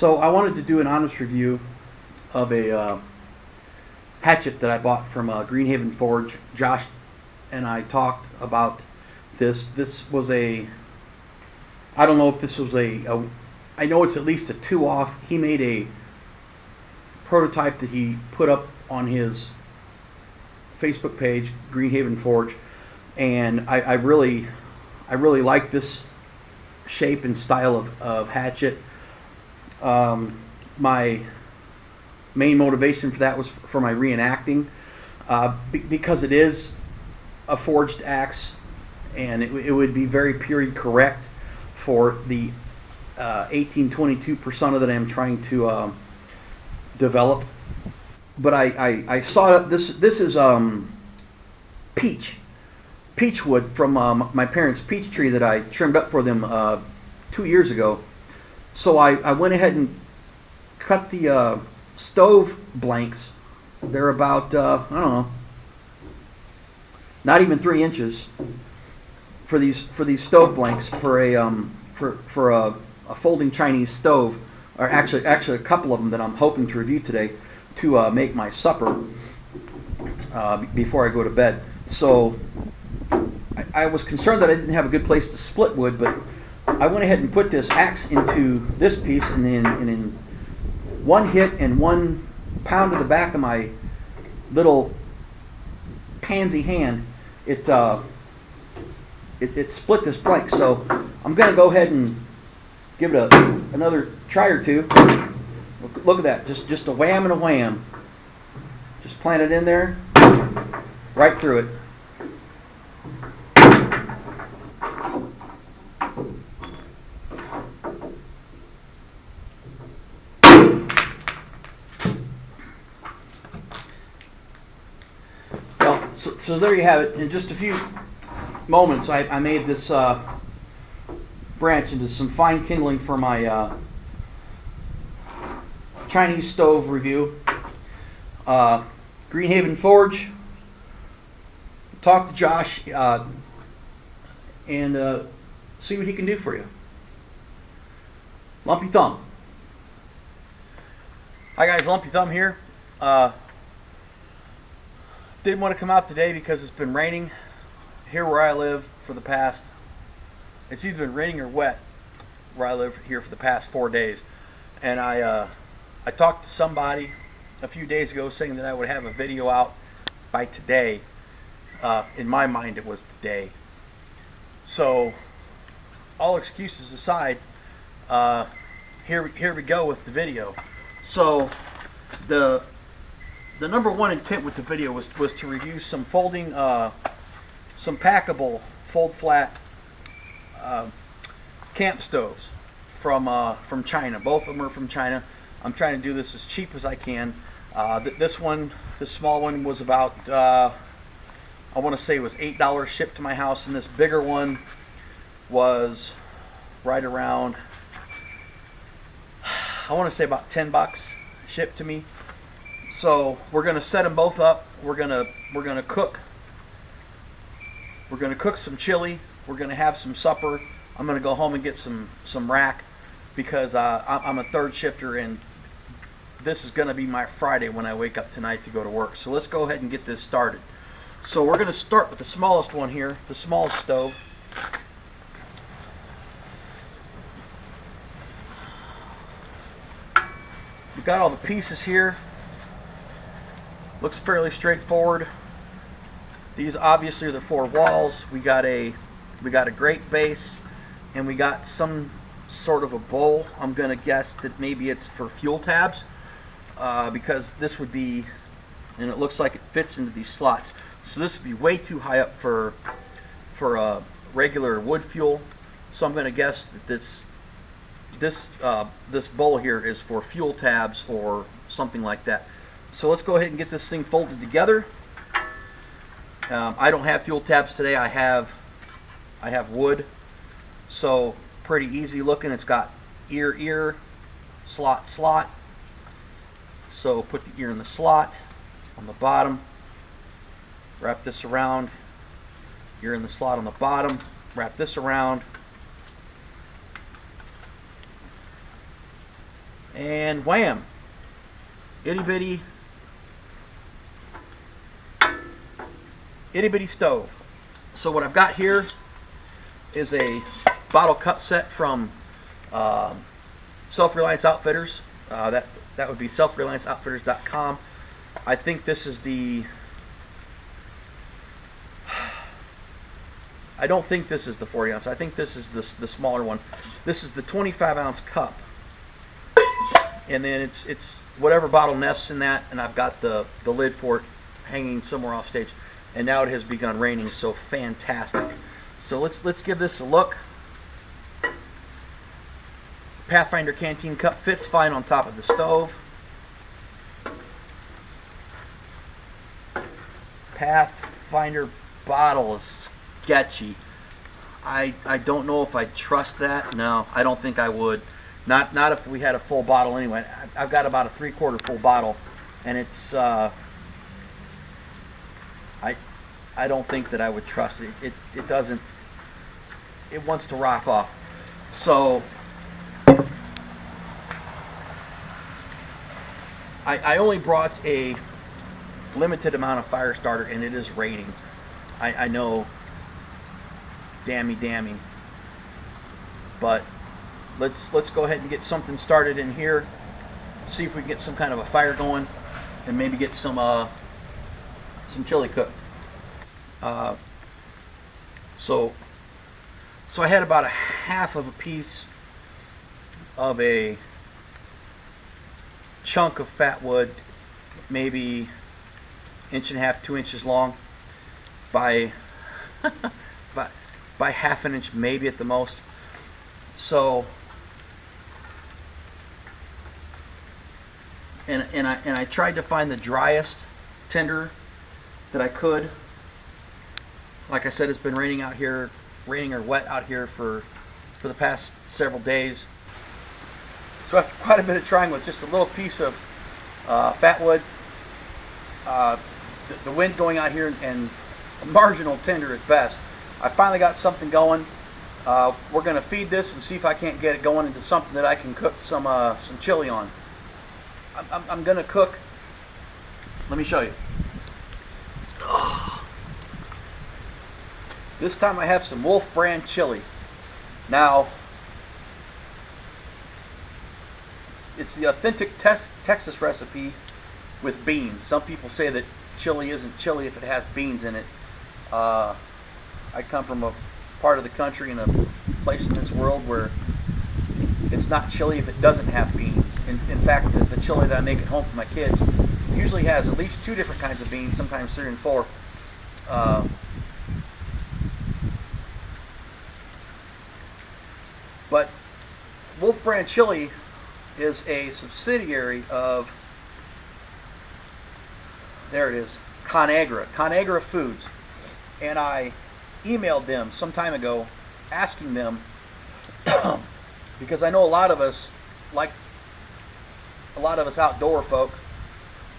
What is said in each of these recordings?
So I wanted to do an honest review of a hatchet that I bought from Greenhaven Forge. Josh and I talked about this. This was I don't know if this was I know it's at least a 2-off. He made a prototype that he put up on his Facebook page, Greenhaven Forge, and I really like this shape and style of hatchet. My main motivation for that was for my reenacting, because it is a forged axe, and it would be very period correct for the 1822 persona that I'm trying to develop. But I saw this is peach wood from my parents' peach tree that I trimmed up for them 2 years ago. So I went ahead and cut the stove blanks. They're about I don't know, not even 3 inches for these stove blanks for a folding Chinese stove, or actually a couple of them that I'm hoping to review today to make my supper before I go to bed. So I was concerned that I didn't have a good place to split wood, but I went ahead and put this axe into this piece, and in one hit and 1 pound to the back of my little pansy hand, it split this blank. So I'm going to go ahead and give it another try or two. Look at that, just a wham and a wham. Just plant it in there, right through it. Well, so there you have it. In just a few moments, I made this branch into some fine kindling for my Chinese stove review. Greenhaven Forge. Talk to Josh and see what he can do for you. Lumpy Thumb. Hi guys, Lumpy Thumb here. Didn't want to come out today because it's been raining here where I live for the past, it's either been raining or wet where I live here for the past 4 days. And I talked to somebody a few days ago saying that I would have a video out by today. In my mind it was today. So all excuses aside, here we go with the video. So the number one intent with the video was to review some folding, some packable fold flat camp stoves from China. Both of them are from China. I'm trying to do this as cheap as I can. This small one was about, I want to say it was $8 shipped to my house, and this bigger one was right around, I want to say about $10 shipped to me. So we're gonna set them both up. We're gonna cook. We're gonna cook some chili. We're gonna have some supper. I'm gonna go home and get some rack, because I'm a third shifter, and this is gonna be my Friday when I wake up tonight to go to work. So let's go ahead and get this started. So we're gonna start with the smallest one here, the smallest stove. We've got all the pieces here. Looks fairly straightforward. These obviously are the 4 walls. We got a grate base, and we got some sort of a bowl. I'm gonna guess that maybe it's for fuel tabs, because this would be, and it looks like it fits into these slots. So this would be way too high up for regular wood fuel. So I'm gonna guess that this bowl here is for fuel tabs or something like that. So let's go ahead and get this thing folded together. I don't have fuel tabs today. I have wood, so pretty easy looking. It's got ear, slot. So put the ear in the slot on the bottom. Wrap this around. Ear in the slot on the bottom. Wrap this around. and wham, itty bitty stove. So what I've got here is a bottle cup set from Self-Reliance Outfitters. That would be selfrelianceoutfitters.com. I think this is the, I don't think this is the 40 ounce. I think this is the smaller one. This is the 25 ounce cup. And then it's whatever bottle nests in that, and I've got the lid for it hanging somewhere off stage. And now it has begun raining, so fantastic. So let's give this a look. Pathfinder canteen cup fits fine on top of the stove. Pathfinder bottle is sketchy. I don't know if I trust that. No, I don't think I would. Not if we had a full bottle anyway. I've got about a 3/4 full bottle, and it's I don't think that I would trust it. It doesn't. It wants to rock off. So I only brought a limited amount of fire starter, and it is raining. I know, dammy, but let's go ahead and get something started in here. See if we can get some kind of a fire going, and maybe get some chili cooked. So I had about a half of a piece of a chunk of fat wood, maybe 1.5 to 2 inches long by by 1/2 inch maybe at the most. So and I tried to find the driest tinder that I could. Like I said, it's been raining out here, raining or wet out here for the past several days. So after quite a bit of trying with just a little piece of fat wood, the wind going out here, and a marginal tinder at best, I finally got something going. We're going to feed this and see if I can't get it going into something that I can cook some chili on. I'm going to cook. Let me show you. This time I have some Wolf brand chili. Now, it's the authentic Texas recipe with beans. Some people say that chili isn't chili if it has beans in it. I come from a part of the country and a place in this world where it's not chili if it doesn't have beans. In fact, the chili that I make at home for my kids usually has at least 2 different kinds of beans, sometimes 3 and 4. But Wolf brand chili is a subsidiary of, there it is, Conagra Foods. And I emailed them some time ago asking them, because I know a lot of us outdoor folk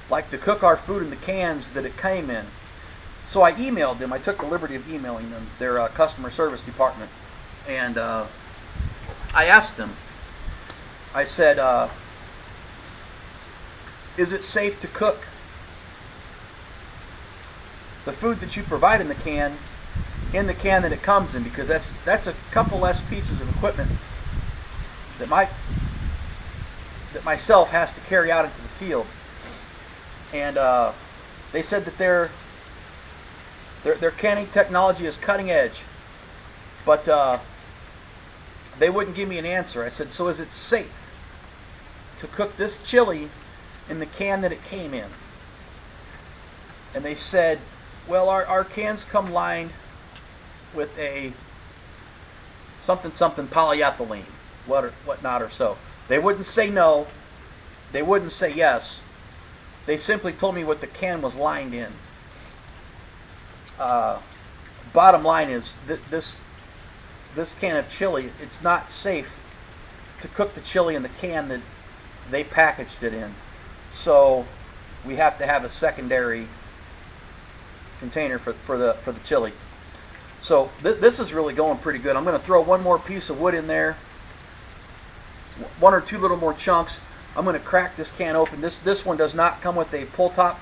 like to cook our food in the cans that it came in. So I emailed them. I took the liberty of emailing them, their customer service department, and I asked them, I said, is it safe to cook the food that you provide in the can that it comes in? Because that's a couple less pieces of equipment that myself has to carry out into the field. And they said that their canning technology is cutting edge, but they wouldn't give me an answer. I said, so is it safe to cook this chili in the can that it came in? And they said, well, our cans come lined with a something polyethylene, whatnot or so. They wouldn't say no. They wouldn't say yes. They simply told me what the can was lined in. Bottom line is, this can of chili, it's not safe to cook the chili in the can that they packaged it in. So we have to have a secondary container for the chili. So this is really going pretty good. I'm going to throw one more piece of wood in there, 1 or 2 little more chunks. I'm going to crack this can open. This one does not come with a pull top.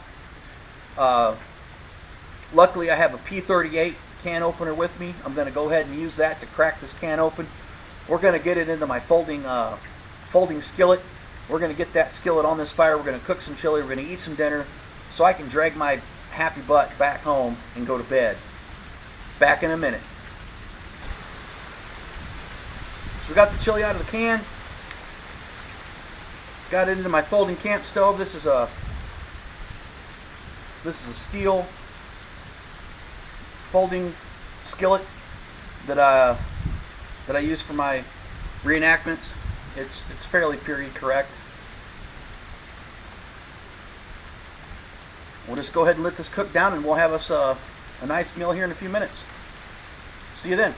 Luckily, I have a P38 can opener with me. I'm going to go ahead and use that to crack this can open. We're going to get it into my folding skillet. We're going to get that skillet on this fire. We're going to cook some chili. We're going to eat some dinner so I can drag my happy butt back home and go to bed. Back in a minute. So we got the chili out of the can. Got it into my folding camp stove. This is a steel folding skillet that I use for my reenactments. It's fairly period correct. We'll just go ahead and let this cook down, and we'll have us a nice meal here in a few minutes. See you then.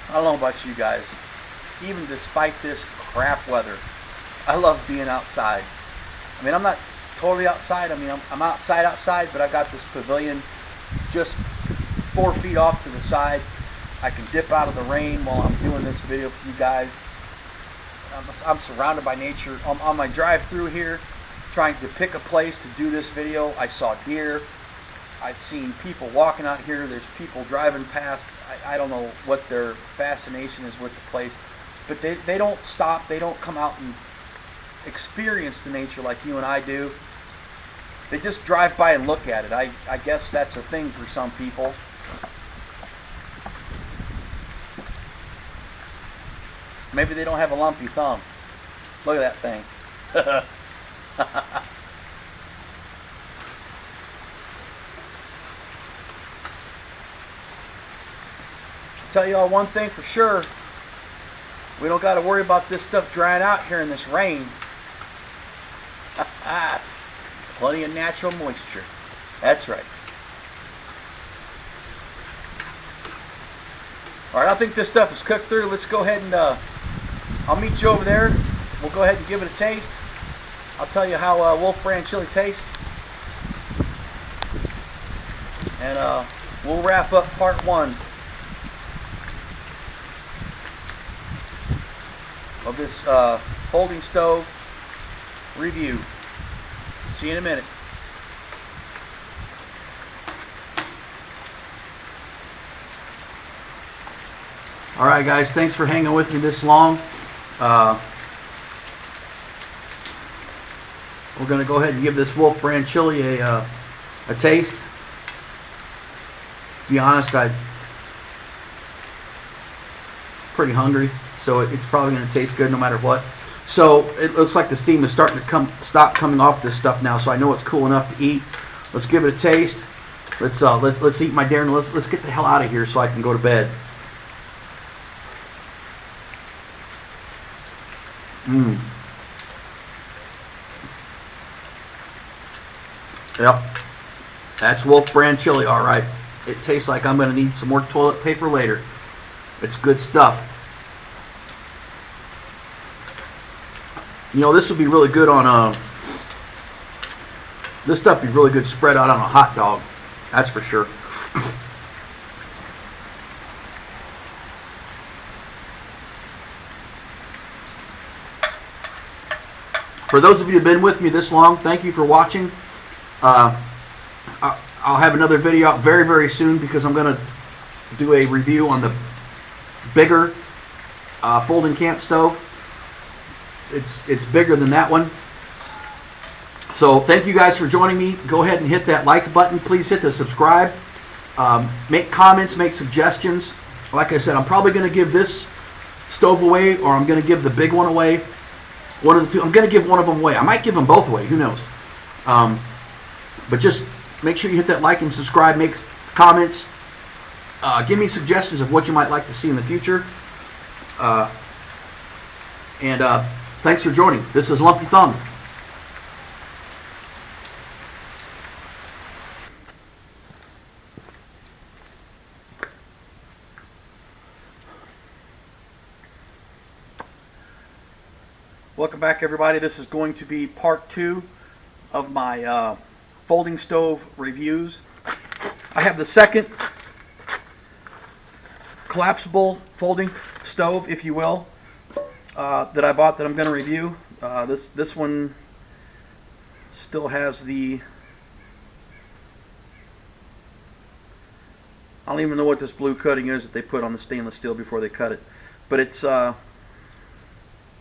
I don't know about you guys, even despite this crap weather, I love being outside. I mean, I'm not totally outside. I mean, I'm outside, but I've got this pavilion just 4 feet off to the side. I can dip out of the rain while I'm doing this video for you guys. I'm surrounded by nature. On my drive through here, trying to pick a place to do this video, I saw deer. I've seen people walking out here. There's people driving past. I don't know what their fascination is with the place, but they don't stop. They don't come out and experience the nature like you and I do. They just drive by and look at it. I guess that's a thing for some people. Maybe they don't have a lumpy thumb. Look at that thing. Tell you all one thing for sure. We don't got to worry about this stuff drying out here in this rain. Plenty of natural moisture. That's right. Alright, I think this stuff is cooked through. Let's go ahead and I'll meet you over there. We'll go ahead and give it a taste. I'll tell you how Wolf Brand chili tastes. And we'll wrap up part 1 of this folding stove review. See you in a minute. Alright guys, thanks for hanging with me this long. We're going to go ahead and give this Wolf Brand chili a taste. To be honest, I'm pretty hungry, so it's probably going to taste good no matter what. So it looks like the steam is starting to stop coming off this stuff now, so I know it's cool enough to eat. Let's give it a taste. Let's eat my dinner. Let's get the hell out of here so I can go to bed. Yep, that's Wolf Brand chili, all right. It tastes like I'm going to need some more toilet paper later. It's good stuff. You know, this would be really good on this stuff would be really good spread out on a hot dog. That's for sure. For those of you who have been with me this long, thank you for watching. I'll have another video out very, very soon because I'm going to do a review on the bigger folding camp stove. It's bigger than that one. So thank you guys for joining me. Go ahead and hit that like button. Please hit the subscribe. Make comments, make suggestions. Like I said, I'm probably going to give this stove away, or I'm going to give the big one away. One of the two. I'm going to give one of them away. I might give them both away. Who knows? But just make sure you hit that like and subscribe. Make comments. Give me suggestions of what you might like to see in the future. Thanks for joining. This is Lumpy Thumb. Welcome back, everybody. This is going to be part 2 of my folding stove reviews. I have the second collapsible folding stove, if you will, that I bought that I'm going to review. This one still has the, I don't even know what this blue coating is that they put on the stainless steel before they cut it, but it's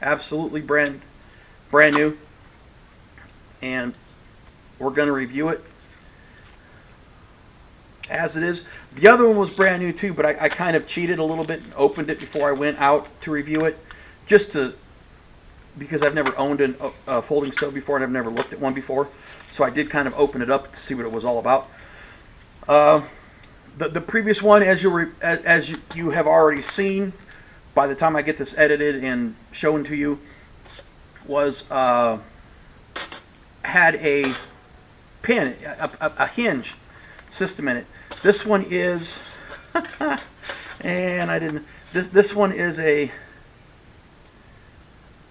absolutely brand new, and we're going to review it as it is. The other one was brand new too, but I kind of cheated a little bit and opened it before I went out to review it, because I've never owned a folding stove before and I've never looked at one before, so I did kind of open it up to see what it was all about. The previous one, as you have already seen, by the time I get this edited and shown to you, was had a pin, a hinge system in it. This one is, and I didn't. This one is a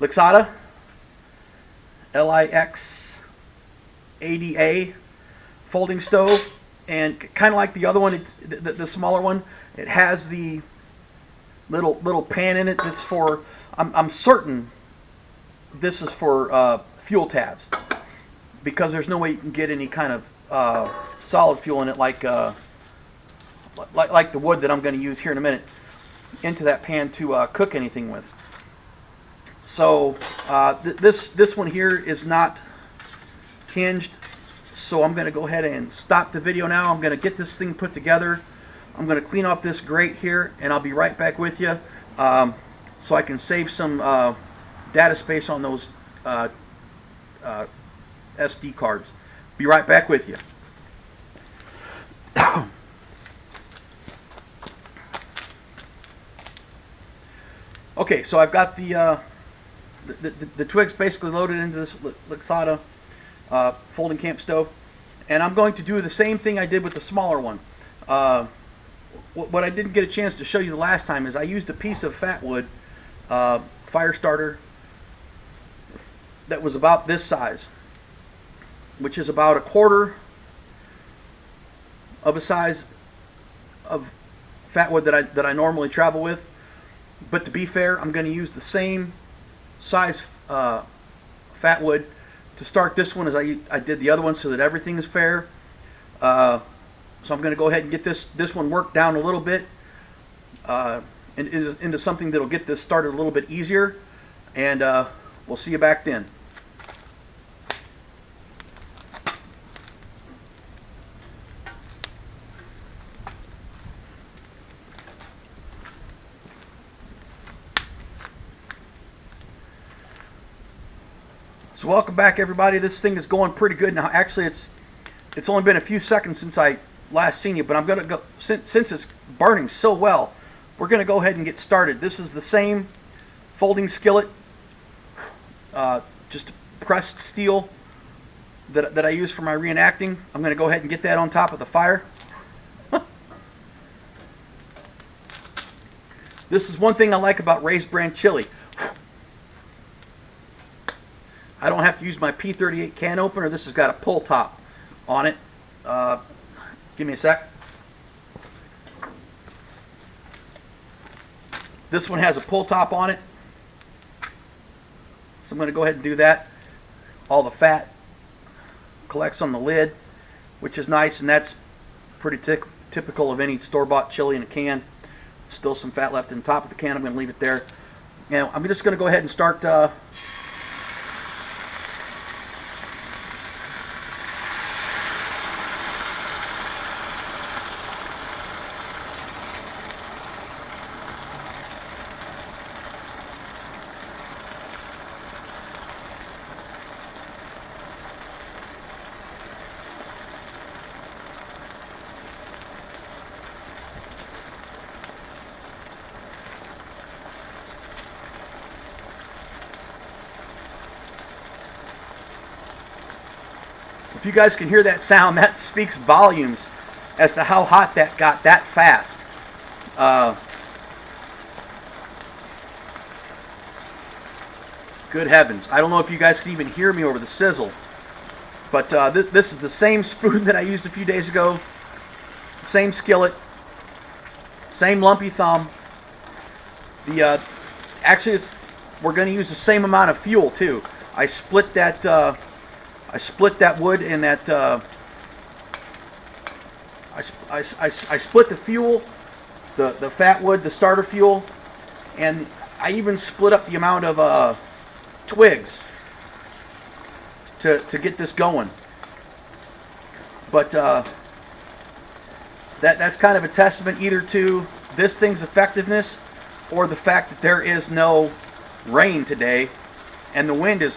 Lixada, Lixada folding stove, and kind of like the other one, it's the smaller one. It has the little pan in it. That's for, I'm certain this is for fuel tabs, because there's no way you can get any kind of solid fuel in it like the wood that I'm going to use here in a minute into that pan to cook anything with. So this one here is not hinged, so I'm going to go ahead and stop the video now. I'm going to get this thing put together. I'm going to clean off this grate here, and I'll be right back with you, so I can save some data space on those SD cards. Be right back with you. Okay, so I've got the twigs basically loaded into this Lixada folding camp stove, and I'm going to do the same thing I did with the smaller one. What I didn't get a chance to show you the last time is I used a piece of fat wood fire starter that was about this size, which is about a quarter of a size of fat wood that I normally travel with. But to be fair, I'm going to use the same size fat wood to start this one as I did the other one, so that everything is fair. So I'm going to go ahead and get this one worked down a little bit into something that'll get this started a little bit easier, and we'll see you back then. So welcome back, everybody. This thing is going pretty good now. Actually, it's only been a few seconds since I last seen you, but I'm gonna go, since it's burning so well, we're gonna go ahead and get started. This is the same folding skillet, just pressed steel that I use for my reenacting. I'm gonna go ahead and get that on top of the fire. This is one thing I like about Raised Brand chili. I don't have to use my P38 can opener. This has got a pull top on it. Give me a sec. This one has a pull top on it, so I'm going to go ahead and do that. All the fat collects on the lid, which is nice, and that's pretty typical of any store-bought chili in a can. Still some fat left in the top of the can. I'm going to leave it there. Now I'm just going to go ahead and start If you guys can hear that sound, that speaks volumes as to how hot that got that fast. Good heavens. I don't know if you guys can even hear me over the sizzle. But this is the same spoon that I used a few days ago. Same skillet. Same lumpy thumb. Actually, we're going to use the same amount of fuel too. I split that wood and that I split the fuel, the fat wood, the starter fuel, and I even split up the amount of twigs to get this going. But that's kind of a testament either to this thing's effectiveness or the fact that there is no rain today and the wind is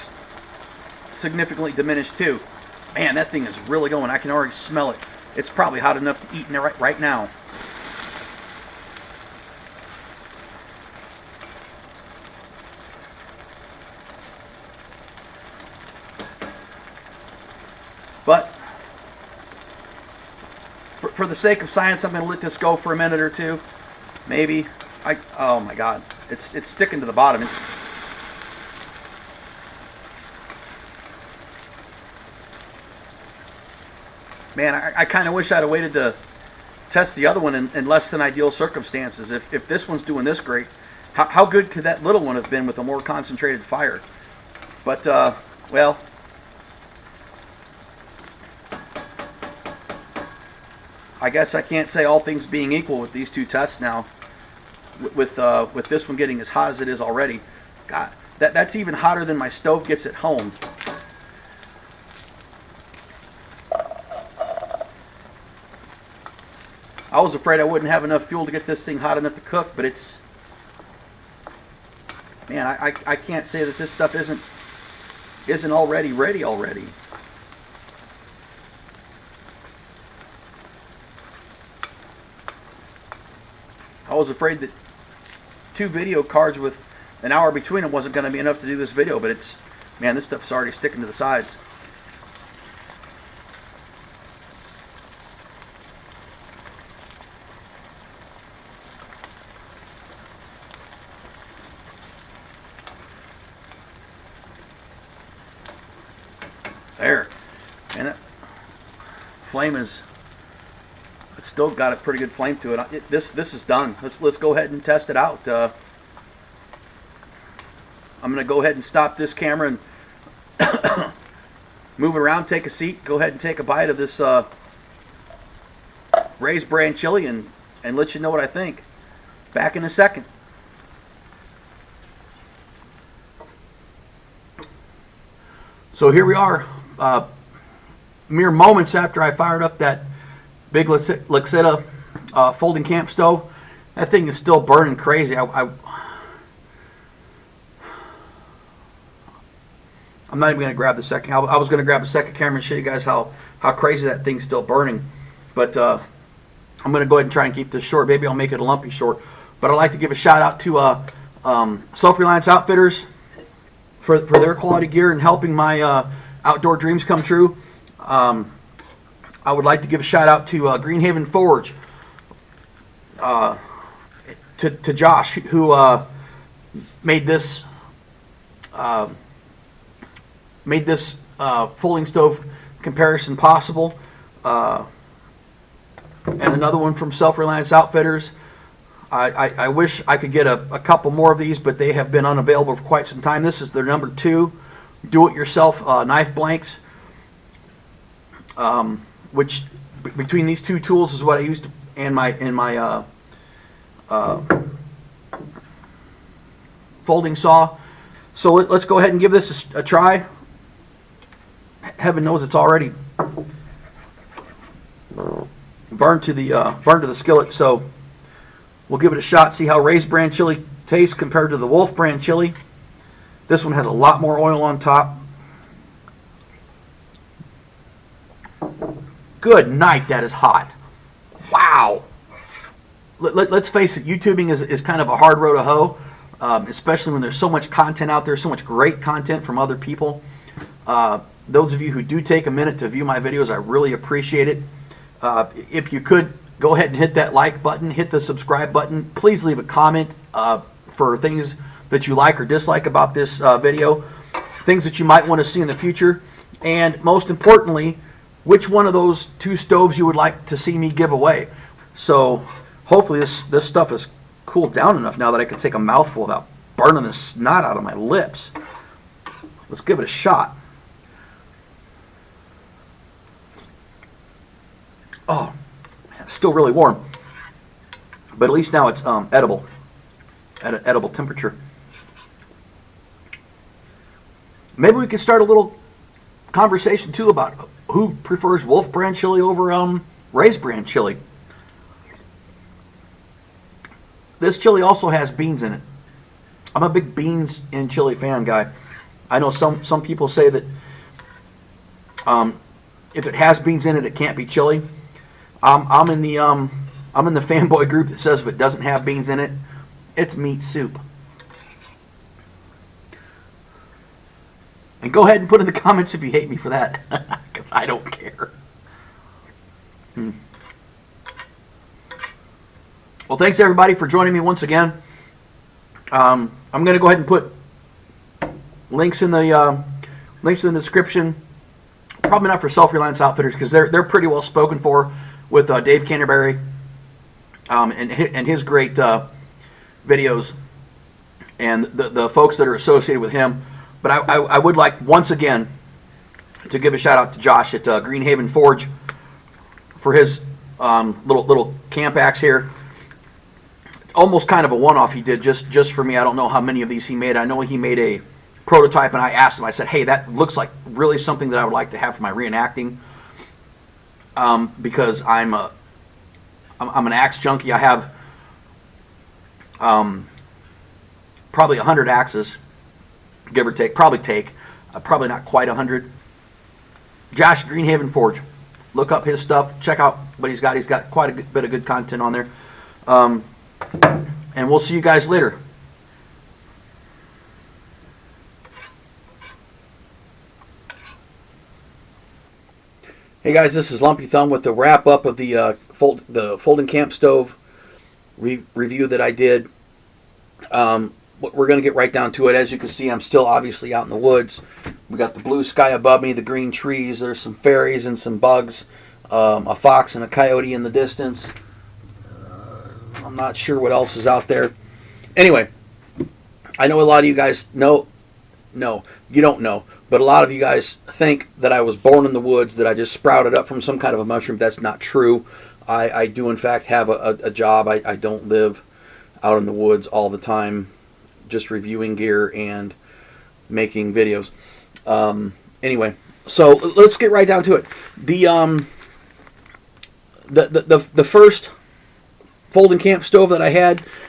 significantly diminished too. Man, that thing is really going. I can already smell it. It's probably hot enough to eat in there right now. But for the sake of science, I'm going to let this go for a minute or two. Maybe. Oh my God. It's sticking to the bottom. Man, I kind of wish I'd have waited to test the other one in less than ideal circumstances. If this one's doing this great, how good could that little one have been with a more concentrated fire? But, well, I guess I can't say all things being equal with these two tests now. With this one getting as hot as it is already. God, that's even hotter than my stove gets at home. I was afraid I wouldn't have enough fuel to get this thing hot enough to cook, but it's... Man, I can't say that this stuff isn't already ready already. I was afraid that 2 video cards with an hour between them wasn't going to be enough to do this video, but man, this stuff's already sticking to the sides. There, and that flame it's still got a pretty good flame to it. This is done. Let's go ahead and test it out. I'm going to go ahead and stop this camera and move it around, take a seat, go ahead and take a bite of this raised bran chili and let you know what I think. Back in a second. So here we are, mere moments after I fired up that big Lixita folding camp stove. That thing is still burning crazy. I'm not even going to grab the second. I was going to grab the second camera and show you guys how crazy that thing's still burning. But I'm going to go ahead and try and keep this short. Maybe I'll make it a lumpy short. But I'd like to give a shout out to Self-Reliance Outfitters for their quality gear and helping my outdoor dreams come true. I would like to give a shout out to Greenhaven Forge, to Josh, who made this folding stove comparison possible, and another one from Self-Reliance Outfitters. I wish I could get a couple more of these, but they have been unavailable for quite some time. This is their number 2 do-it-yourself knife blanks, which between these 2 tools is what I used in my folding saw. So let's go ahead and give this a try. Heaven knows it's already burned to the skillet. So we'll give it a shot, see how raised bran chili tastes compared to the Wolf brand chili. This one has a lot more oil on top. Good night, that is hot. Wow. Let's face it, YouTubing is kind of a hard road to hoe, especially when there's so much content out there, so much great content from other people. Those of you who do take a minute to view my videos, I really appreciate it. If you could, go ahead and hit that like button, hit the subscribe button. Please leave a comment for things that you like or dislike about this video, things that you might want to see in the future, and most importantly, which one of those 2 stoves you would like to see me give away. So hopefully this stuff is cooled down enough now that I can take a mouthful without burning the snot out of my lips. Let's give it a shot. Oh, it's still really warm, but at least now it's edible at an edible temperature. Maybe we could start a little conversation too about who prefers Wolf brand chili over Ray's brand chili. This chili also has beans in it. I'm a big beans in chili fan guy. I know some people say that if it has beans in it, it can't be chili. I'm in the fanboy group that says if it doesn't have beans in it, it's meat soup. And go ahead and put in the comments if you hate me for that, because I don't care. Well, thanks everybody for joining me once again. I'm going to go ahead and put links in the description. Probably not for Self-Reliance Outfitters because they're pretty well spoken for with Dave Canterbury and his great videos and the folks that are associated with him. But I would like once again to give a shout out to Josh at Greenhaven Forge for his little camp axe here. Almost kind of a one-off he did just for me. I don't know how many of these he made. I know he made a prototype, and I asked him. I said, "Hey, that looks like really something that I would like to have for my reenacting." Because I'm an axe junkie. I have probably 100 axes, give or take. Probably not quite 100. Josh Greenhaven Forge. Look up his stuff. Check out what he's got. He's got quite a bit of good content on there. And we'll see you guys later. Hey guys, this is Lumpy Thumb with the wrap up of the folding camp stove review that I did. We're going to get right down to it. As you can see, I'm still obviously out in the woods. We got the blue sky above me, the green trees. There's some fairies and some bugs, a fox and a coyote in the distance. I'm not sure what else is out there. Anyway, I know a lot of you guys know. No, you don't know. But a lot of you guys think that I was born in the woods, that I just sprouted up from some kind of a mushroom. That's not true. I do, in fact, have a job. I don't live out in the woods all the time, just reviewing gear and making videos. Anyway, so let's get right down to it. The first folding camp stove that I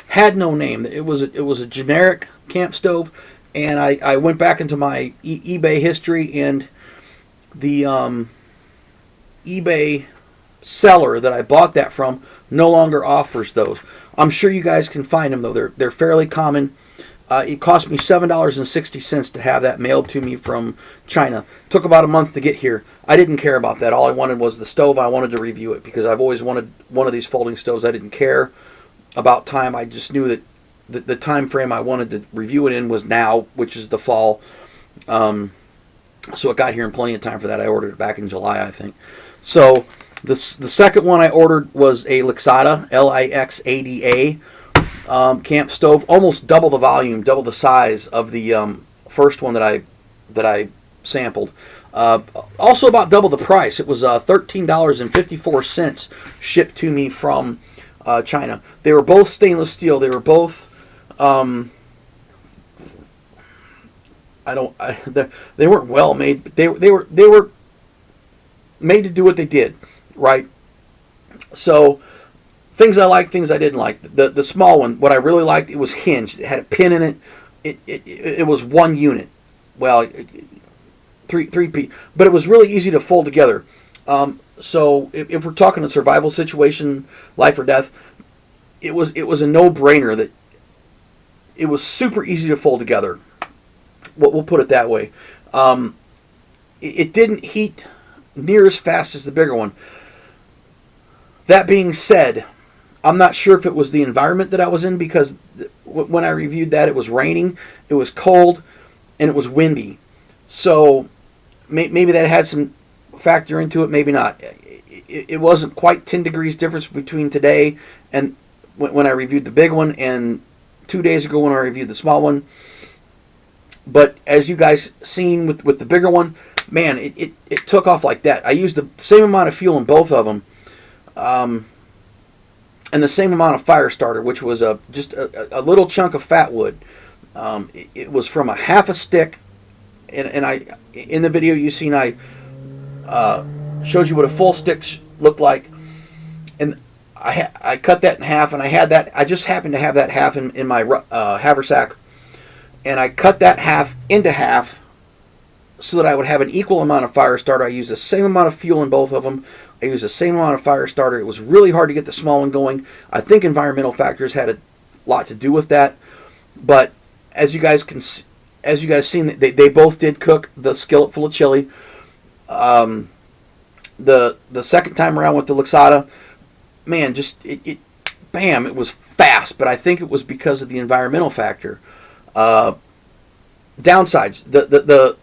had no name. It was a generic camp stove. And I went back into my eBay history, and the eBay seller that I bought that from no longer offers those. I'm sure you guys can find them, though. They're fairly common. It cost me $7.60 to have that mailed to me from China. Took about a month to get here. I didn't care about that. All I wanted was the stove. I wanted to review it because I've always wanted one of these folding stoves. I didn't care about time. I just knew that the time frame I wanted to review it in was now, which is the fall. So it got here in plenty of time for that. I ordered it back in July, I think. So the second one I ordered was a Lixada, Lixada camp stove, almost double the volume, double the size of the first one that I sampled. Also about double the price. It was $13.54 shipped to me from China. They were both stainless steel. They were both they weren't well made, but they were made to do what they did, right? So things I liked, things I didn't like. The small one, what I really liked, it was hinged. It had a pin in it. It was one unit. Well, three P, but it was really easy to fold together. So if we're talking a survival situation, life or death, it was a no-brainer that it was super easy to fold together. We'll put it that way. It didn't heat near as fast as the bigger one. That being said, I'm not sure if it was the environment that I was in, because when I reviewed that, it was raining, it was cold, and it was windy. So maybe that had some factor into it, maybe not. It wasn't quite 10 degrees difference between today and when I reviewed the big one, and 2 days ago when I reviewed the small one. But as you guys seen with the bigger one, man, it took off like that. I used the same amount of fuel in both of them, and the same amount of fire starter, which was just a little chunk of fat wood. It was from a half a stick, and I in the video you seen I showed you what a full stick looked like, and I cut that in half, and I had that. I just happened to have that half in my haversack, and I cut that half into half so that I would have an equal amount of fire starter. I used the same amount of fuel in both of them. I used the same amount of fire starter. It was really hard to get the small one going. I think environmental factors had a lot to do with that, but as you guys seen, they both did cook the skillet full of chili. The second time around with the Luxada, man, just bam, it was fast. But I think it was because of the environmental factor. Downsides: the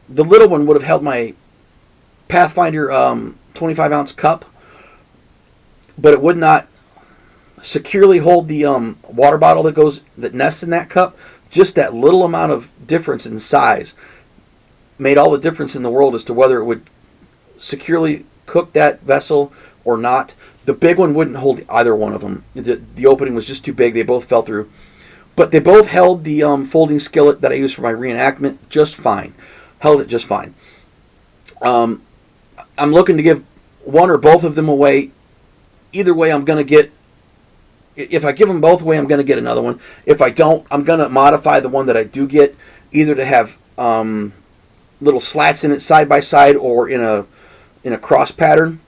little one would have held my Pathfinder 25-ounce cup, but it would not securely hold the water bottle that nests in that cup. Just that little amount of difference in size made all the difference in the world as to whether it would securely cook that vessel or not. The big one wouldn't hold either one of them. The opening was just too big. They both fell through. But they both held the folding skillet that I used for my reenactment just fine. Held it just fine. I'm looking to give one or both of them away. Either way, I'm going to get... If I give them both away, I'm going to get another one. If I don't, I'm going to modify the one that I do get, either to have little slats in it side by side or in a cross pattern.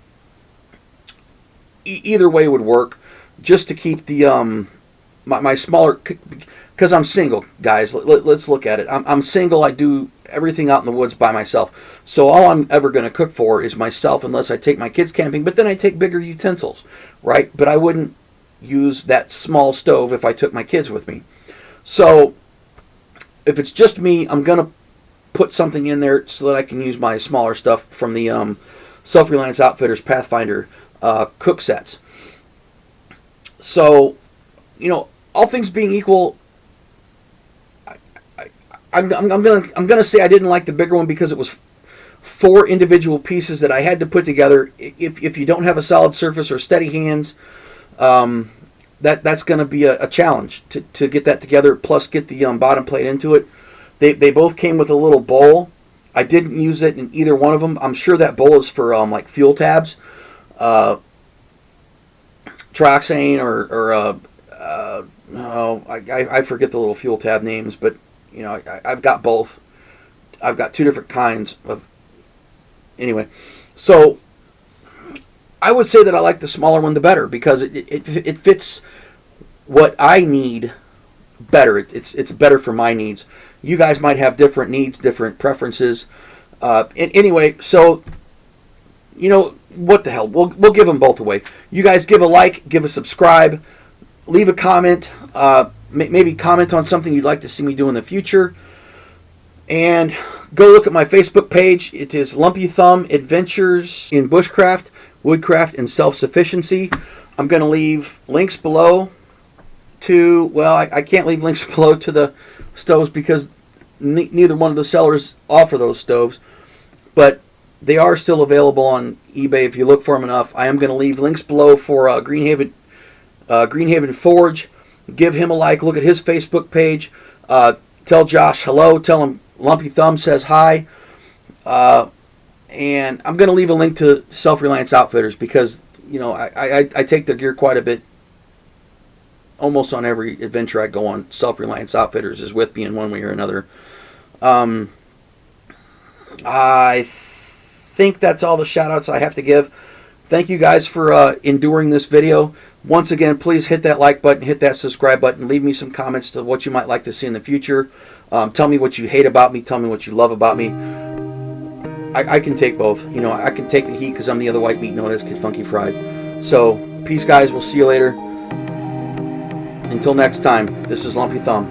Either way would work, just to keep the my smaller, because I'm single, guys. Let's look at it. I'm single. I do everything out in the woods by myself. So all I'm ever going to cook for is myself, unless I take my kids camping. But then I take bigger utensils, right? But I wouldn't use that small stove if I took my kids with me. So if it's just me, I'm going to put something in there so that I can use my smaller stuff from the Self-Reliance Outfitters Pathfinder cook sets. So, you know, all things being equal, I'm gonna say I didn't like the bigger one because it was 4 individual pieces that I had to put together. If you don't have a solid surface or steady hands, that's going to be a challenge to get that together. Plus, get the bottom plate into it. They both came with a little bowl. I didn't use it in either one of them. I'm sure that bowl is for like fuel tabs, trioxane or I forget the little fuel tab names, but you know I've got both. I've got 2 different kinds of. Anyway, so I would say that I like the smaller one the better because it fits what I need better. It's better for my needs. You guys might have different needs, different preferences. Anyway, so you know what the hell? We'll give them both away. You guys give a like, give a subscribe, leave a comment. Maybe comment on something you'd like to see me do in the future. And go look at my Facebook page. It is Lumpy Thumb Adventures in Bushcraft, Woodcraft, and Self-Sufficiency. I'm going to leave links below to, well, I can't leave links below to the stoves because neither one of the sellers offer those stoves. But they are still available on eBay if you look for them enough. I am going to leave links below for Greenhaven Forge. Give him a like. Look at his Facebook page. Tell Josh hello. Tell him Lumpy Thumb says hi. And I'm going to leave a link to Self-Reliance Outfitters because, you know, I take their gear quite a bit. Almost on every adventure I go on, Self-Reliance Outfitters is with me in one way or another. I think that's all the shout-outs I have to give. Thank you guys for enduring this video. Once again, please hit that like button, hit that subscribe button, leave me some comments to what you might like to see in the future. Tell me what you hate about me, tell me what you love about me. I can take both. You know, I can take the heat because I'm the other white meat known as Kid Funky Fried. So, peace guys, we'll see you later. Until next time, this is Lumpy Thumb.